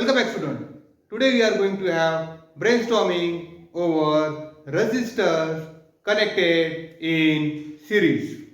Welcome back, student. Today we are going to have brainstorming over resistors connected in series.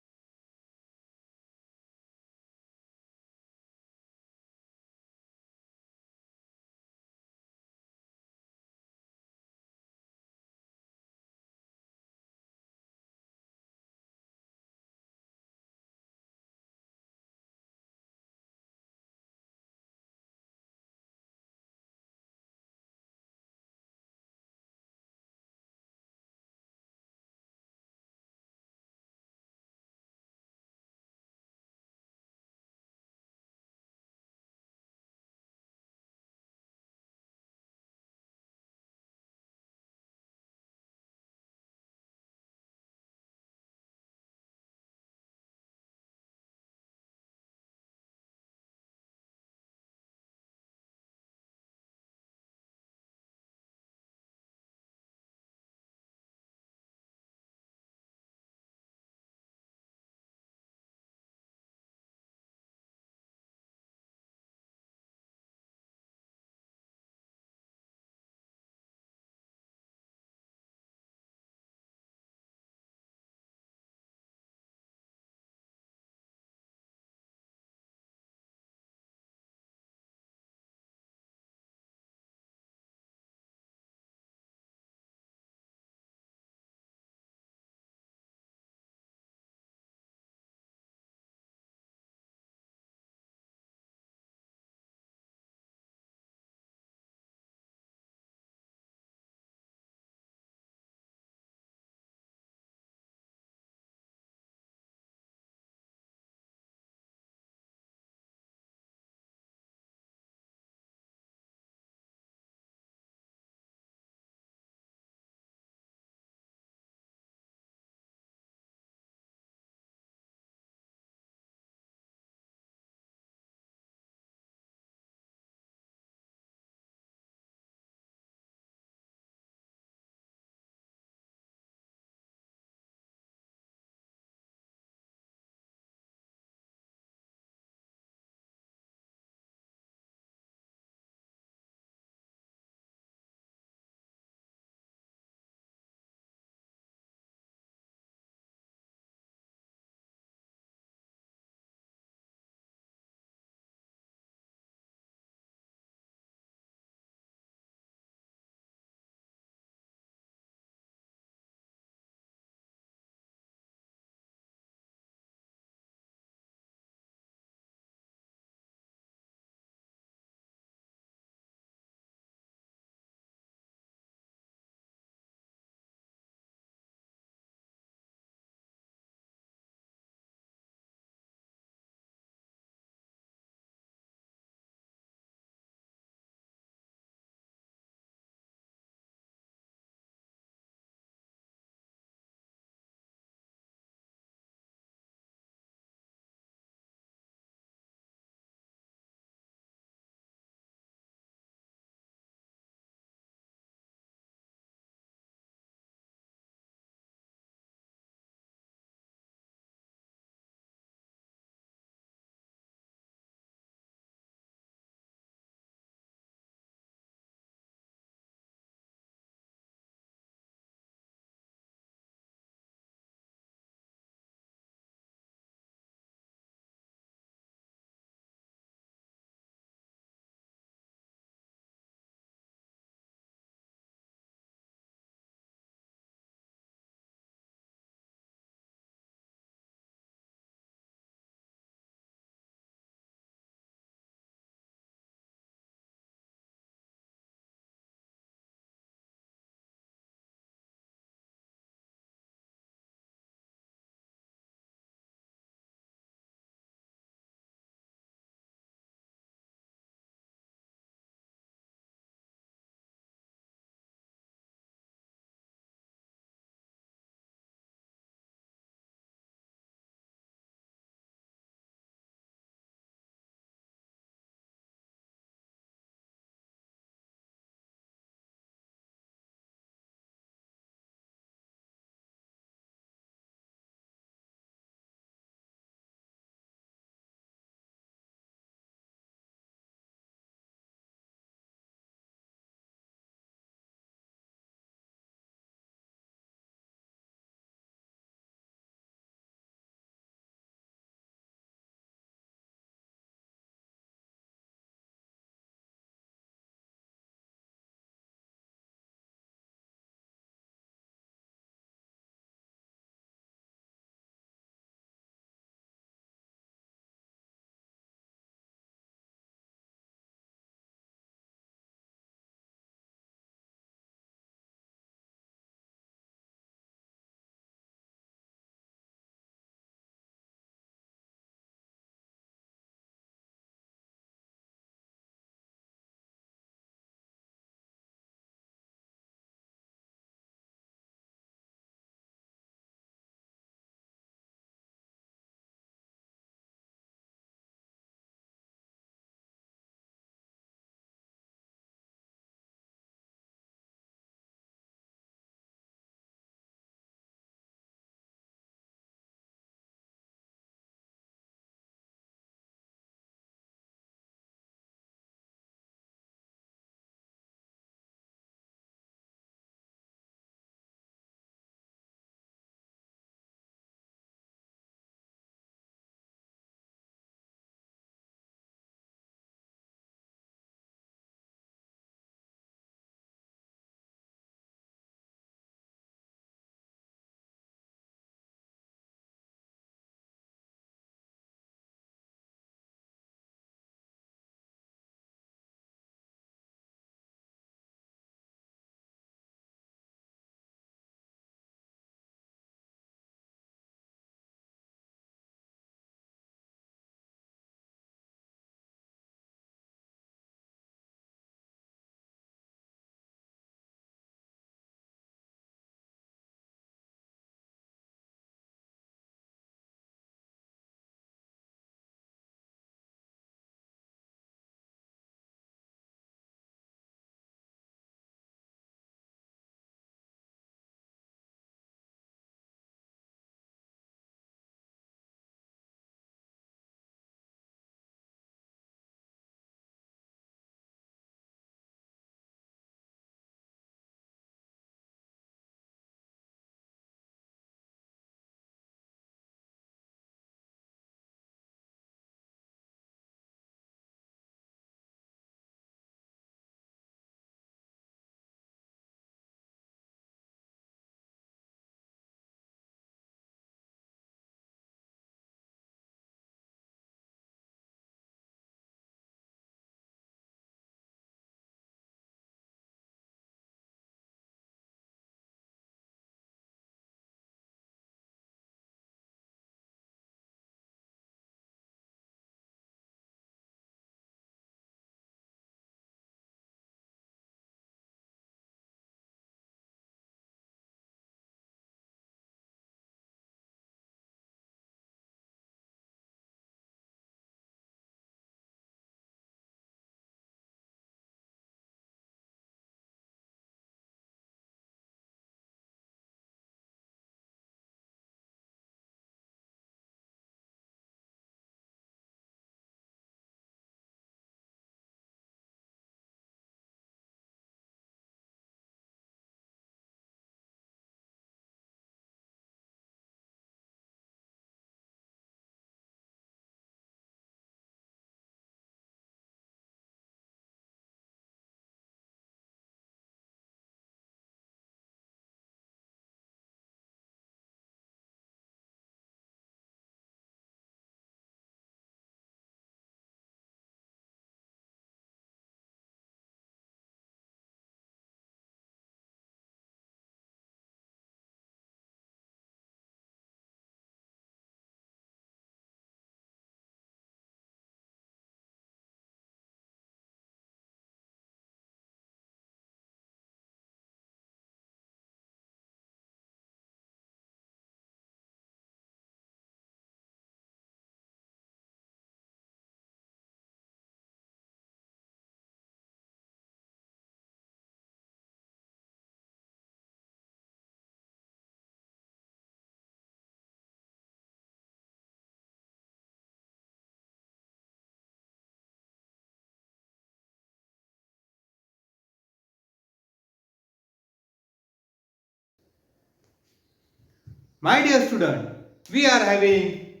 My dear student, we are having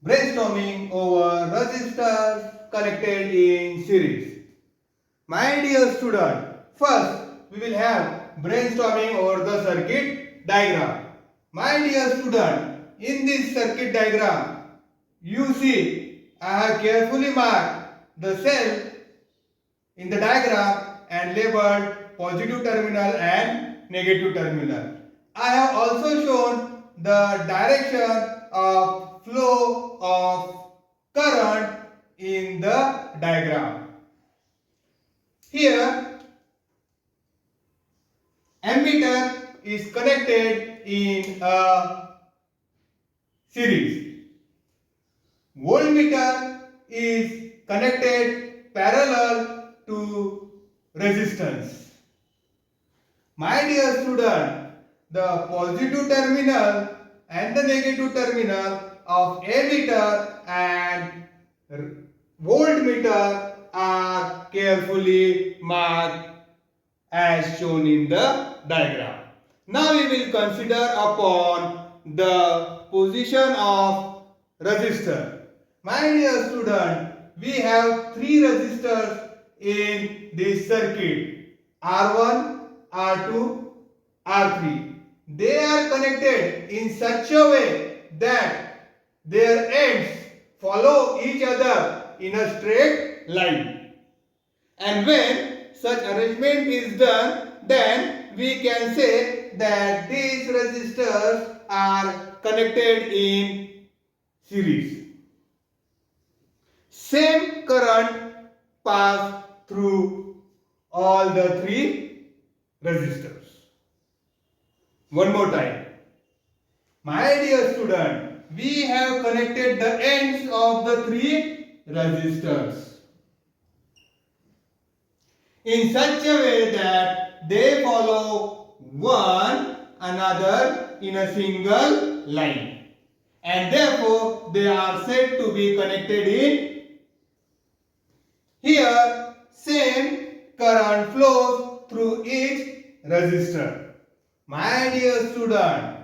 brainstorming over resistors connected in series. My dear student, first we will have brainstorming over the circuit diagram. My dear student, in this circuit diagram, you see I have carefully marked the cell in the diagram and labeled positive terminal and negative terminal. I have also shown the direction of flow of current in the diagram. Here, ammeter is connected in a series. Voltmeter is connected parallel to resistance. My dear student, the positive terminal and the negative terminal of ammeter and voltmeter are carefully marked as shown in the diagram. Now we will consider upon the position of resistor. My dear student, we have three resistors in this circuit: R1, R2, R3. They are connected in such a way that their ends follow each other in a straight line. And when such arrangement is done, then we can say that these resistors are connected in series. Same current pass through all the three resistors. One more time. My dear student, we have connected the ends of the three resistors in such a way that they follow one another in a single line, and therefore they are said to be connected in. Here, same current flows through each resistor. My dear student,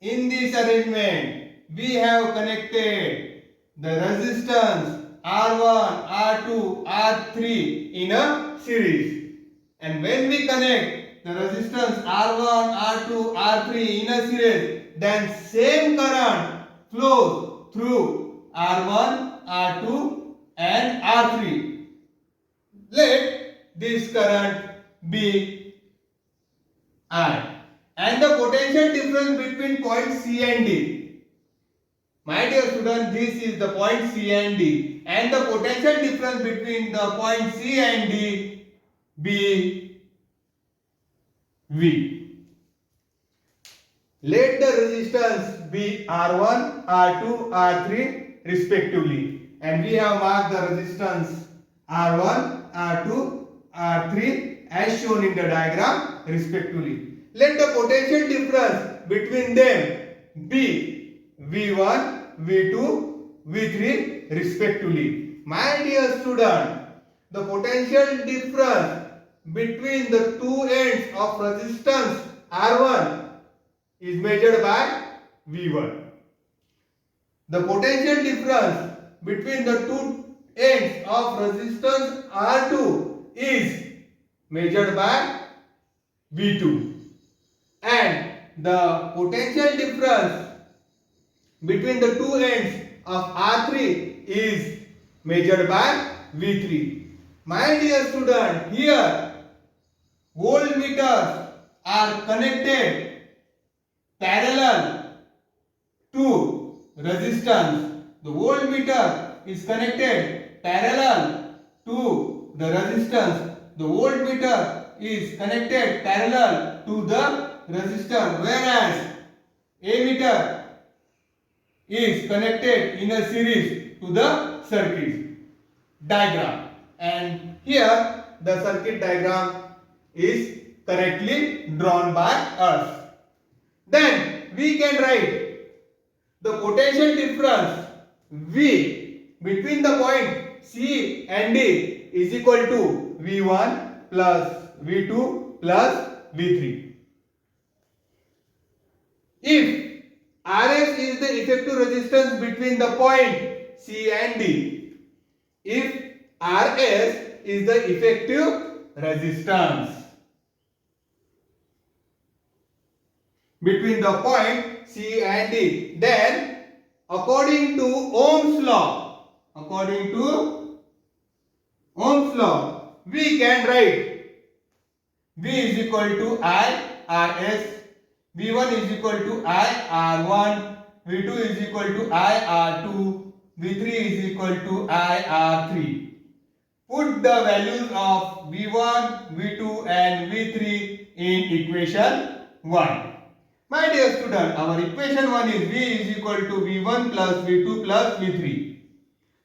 in this arrangement, we have connected the resistance R1, R2, R3 in a series. And when we connect the resistance R1, R2, R3 in a series, then same current flows through R1, R2 and R3. Let this current be I. And the potential difference between point C and D. My dear student, this is the point C and D. And the potential difference between the point C and D be V. Let the resistance be R1, R2, R3 respectively. And we have marked the resistance R1, R2, R3 as shown in the diagram respectively. Let the potential difference between them be V1, V2, V3 respectively. My dear student, the potential difference between the two ends of resistance R1 is measured by V1. The potential difference between the two ends of resistance R2 is measured by V2. And the potential difference between the two ends of R3 is measured by V3. My dear student, here voltmeters are connected parallel to resistance. The voltmeter is connected parallel to the resistance. The voltmeter is connected parallel to the resistor, whereas ammeter is connected in a series to the circuit diagram. And here the circuit diagram is correctly drawn by us. Then we can write the potential difference V between the point C and D is equal to V1 plus V2 plus V3. If is the effective resistance between the point C and D. If Rs is the effective resistance between the point C and D, then according to Ohm's law, we can write V is equal to I Rs, V1 is equal to I R1, V2 is equal to I R2, V3 is equal to I R3. Put the values of V1, V2 and V3 in equation 1. My dear student, our equation 1 is V is equal to V1 plus V2 plus V3.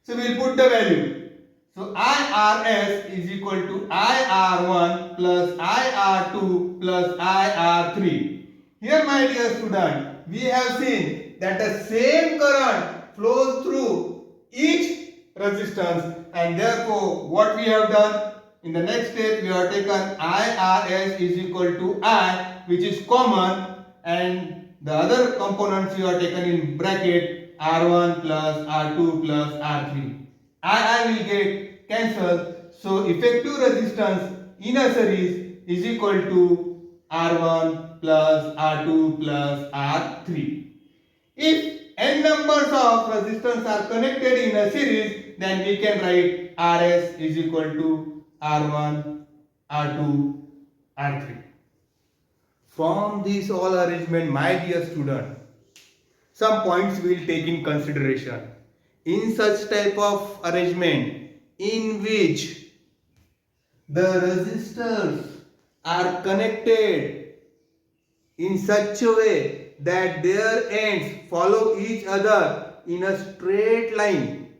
So we will put the value. So IRS is equal to IR1 plus IR2 plus IR3. Here my dear student, we have seen that the same current flows through each resistance, and therefore what we have done in the next step, we have taken IRS is equal to I, which is common, and the other components you are taken in bracket R1 plus R2 plus R3. I will get cancelled. So effective resistance in a series is equal to R1 plus R2 plus R3. If n numbers of resistance are connected in a series, then we can write Rs is equal to R1, R2, R3. From this all arrangement, my dear student, some points we will take in consideration. In such type of arrangement in which the resistors are connected in such a way that their ends follow each other in a straight line,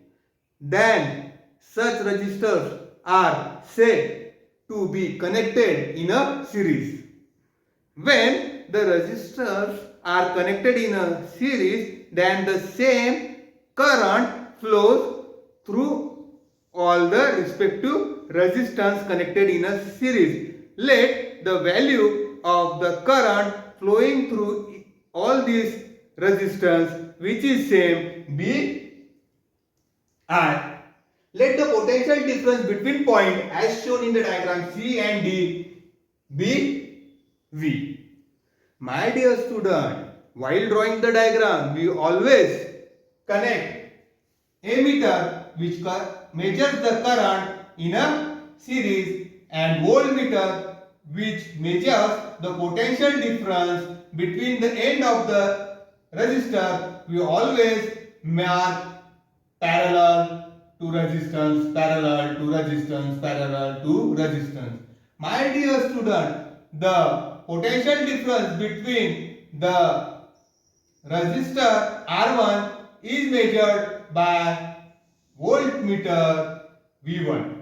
then such resistors are said to be connected in a series. When the resistors are connected in a series, then the same current flows through all the respective resistance connected in a series. Let the value of the current flowing through all these resistance, which is same, be I. Let the potential difference between point as shown in the diagram C and D be V. My dear student, while drawing the diagram, we always connect ammeter, which measures the current in a series, and voltmeter, which measures the potential difference between the end of the resistor. We always mark parallel to resistance, parallel to resistance, parallel to resistance. My dear student, the potential difference between the resistor R1 is measured by voltmeter V1.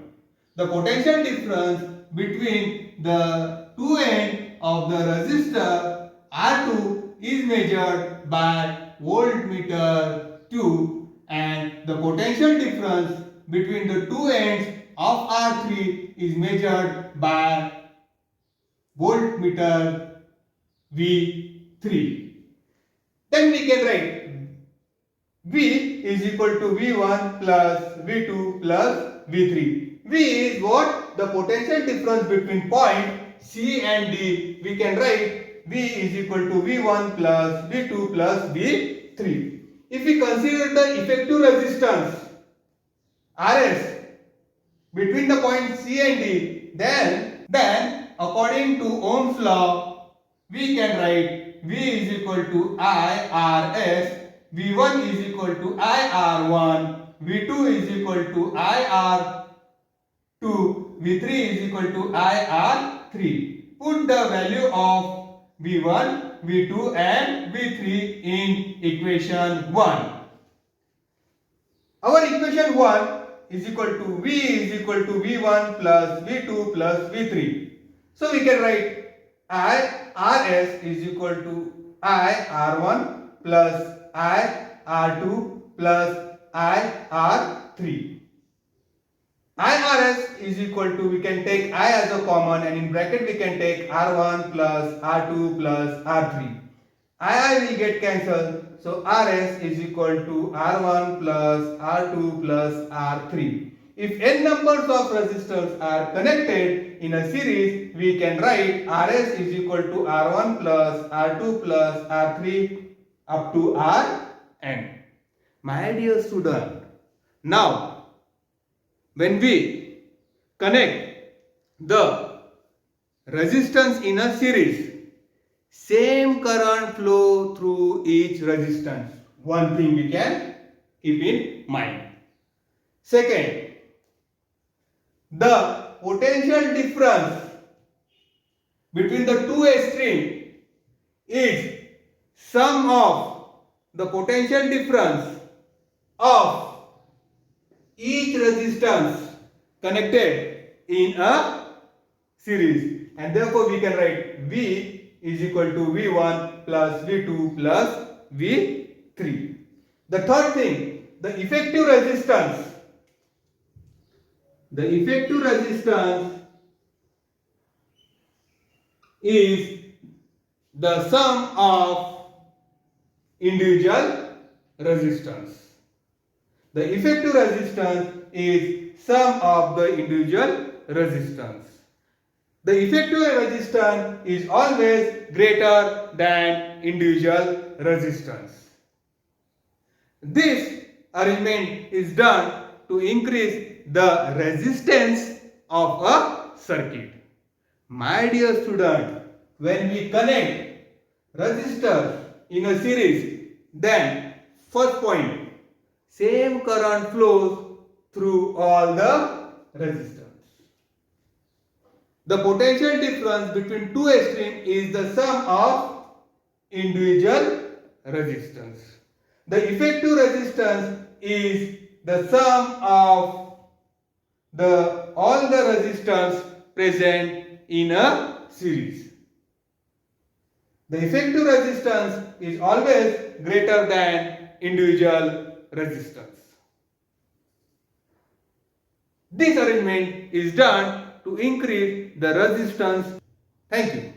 The potential difference between the two ends of the resistor R2 is measured by voltmeter 2, and the potential difference between the two ends of R3 is measured by voltmeter V3. Then we can write V is equal to V1 plus V2 plus V3. V is what? The potential difference between point C and D. We can write V is equal to V1 plus V2 plus V3. If we consider the effective resistance Rs between the point C and D, then according to Ohm's law, we can write V is equal to IRS, V1 is equal to IR1, V2 is equal to IR2, V3 is equal to IR3. Put the value of V1, V2 and V3 in equation 1. Our equation 1 is equal to V is equal to V1 plus V2 plus V3. So we can write IRS is equal to IR1 plus IR2 plus IR3. IRS is equal to, we can take I as a common, and in bracket we can take R1 plus R2 plus R3. I will get cancelled. So Rs is equal to R1 plus R2 plus R3. If n numbers of resistors are connected in a series, we can write Rs is equal to R1 plus R2 plus R3 up to Rn. My dear student, now when we connect the resistance in a series, same current flow through each resistance. One thing we can keep in mind. Second, the potential difference between the two extremes is sum of the potential difference of each resistance connected in a series, and therefore we can write V is equal to V1 plus V2 plus V3. The third thing, the effective resistance. The effective resistance is the sum of individual resistance. The effective resistance is sum of the individual resistance. The effective resistance is always greater than individual resistance. This arrangement is done to increase the resistance of a circuit. My dear student, when we connect resistors in a series, then first point, same current flows through all the resistors. The potential difference between two extremes is the sum of individual resistance. The effective resistance is the sum of all the resistors present in a series. The effective resistance is always greater than individual resistance. This arrangement is done to increase the resistance. Thank you.